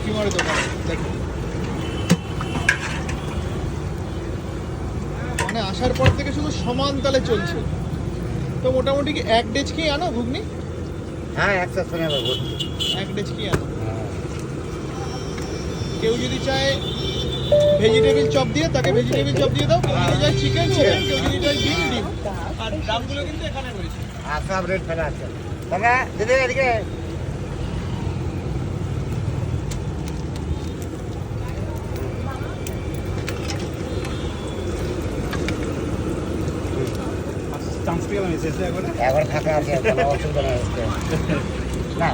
কাকিমার দোকান দেখো, মানে আসার পর থেকে শুধু সমান তালে চলছে। তো মোটামুটি কি এক ডেচকি আনো ঘুগনি? হ্যাঁ 100 নেবে ভর্তি। এক ডেচকি আনো। কেউ যদি চায় ভেজিটেবিল চপ দিয়ে, তাকে ভেজিটেবিল চপ দিয়ে দাও। কেউ যদি চায় চিকেন, চিকেন। কেউ যদি চায় ডিম, ডিম। আর দামগুলো কিন্তু এখানে রয়েছে। আর সব রেট ফেলা আছে। দাদা দিদি এদিকে চান্স পেলাম এসে একবার একবার ফাঁকা আছে, কোনো অসুবিধা নেই। না